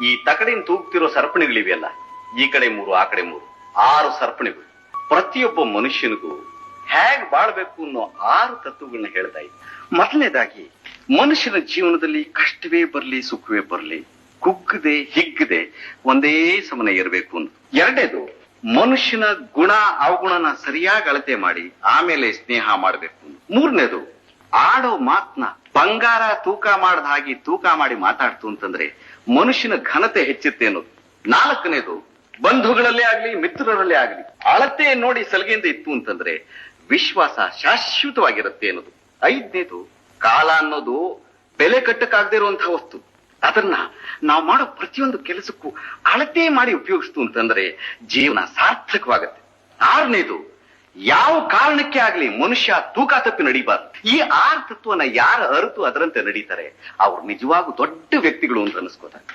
ಈ ತಕಡಿನ ತೂಗ್ತಿರೋ ಸರಪಣಿಗಳಿವೆಯಲ್ಲ, ಈ ಕಡೆ 3 ಆ ಕಡೆ 3 6 ಸರಪಣಿಗಳು. ಪ್ರತಿಯೊಬ್ಬ ಮನುಷ್ಯನಿಗೂ ಹೇಗ್ ಬಾಳ್ಬೇಕು ಅನ್ನೋ 6 ತತ್ವಗಳನ್ನ ಹೇಳ್ತಾ ಇದ್ದೆ. ಮೊದಲನೇದಾಗಿ, ಮನುಷ್ಯನ ಜೀವನದಲ್ಲಿ ಕಷ್ಟವೇ ಬರ್ಲಿ ಸುಖವೇ ಬರ್ಲಿ ಕುಗ್ಗದೆ ಹಿಗ್ಗದೆ ಒಂದೇ ಸಮನೆ ಇರಬೇಕು ಅಂತ. ಎರಡನೇದು, ಮನುಷ್ಯನ ಗುಣ ಅವಗುಣನ ಸರಿಯಾಗಿ ಅಳತೆ ಮಾಡಿ ಆಮೇಲೆ ಸ್ನೇಹ ಮಾಡಬೇಕು. ಮೂರನೇದು, ಆಡೋ ಮಾತನ್ನ ಬಂಗಾರ ತೂಕ ಮಾಡದ ಹಾಗೆ ತೂಕ ಮಾಡಿ ಮಾತಾಡ್ತು ಅಂತಂದ್ರೆ ಮನುಷ್ಯನ ಘನತೆ ಹೆಚ್ಚುತ್ತೆ ಅನ್ನೋದು. ನಾಲ್ಕನೇದು, ಬಂಧುಗಳಲ್ಲೇ ಆಗ್ಲಿ ಮಿತ್ರರಲ್ಲೇ ಆಗ್ಲಿ ಅಳತೆ ನೋಡಿ ಸಲಿಗೆಯಿಂದ ಇತ್ತು ಅಂತಂದ್ರೆ ವಿಶ್ವಾಸ ಶಾಶ್ವತವಾಗಿರುತ್ತೆ ಅನ್ನೋದು. ಐದನೇದು, ಕಾಲ ಅನ್ನೋದು ಬೆಲೆ ಕಟ್ಟಕ್ಕಾಗದೇ ಇರುವಂತಹ ವಸ್ತು. ಅದನ್ನ ನಾವು ಮಾಡೋ ಪ್ರತಿಯೊಂದು ಕೆಲಸಕ್ಕೂ ಅಳತೆ ಮಾಡಿ ಉಪಯೋಗಿಸ್ತು ಅಂತಂದ್ರೆ ಜೀವನ ಸಾರ್ಥಕವಾಗತ್ತೆ. ಆರನೇದು, ಯಾವ ಕಾರಣಕ್ಕೆ ಆಗ್ಲಿ ಮನುಷ್ಯ ತೂಕ ತಪ್ಪಿ ನಡೀಬಾರ್ದು. ಈ 6 ತತ್ವನ ಯಾರು ಅರಿತು ಅದರಂತೆ ನಡೀತಾರೆ ಅವ್ರು ನಿಜವಾಗೂ ದೊಡ್ಡ ವ್ಯಕ್ತಿಗಳು ಅಂತ ಅನಿಸ್ಕೋತಾರೆ.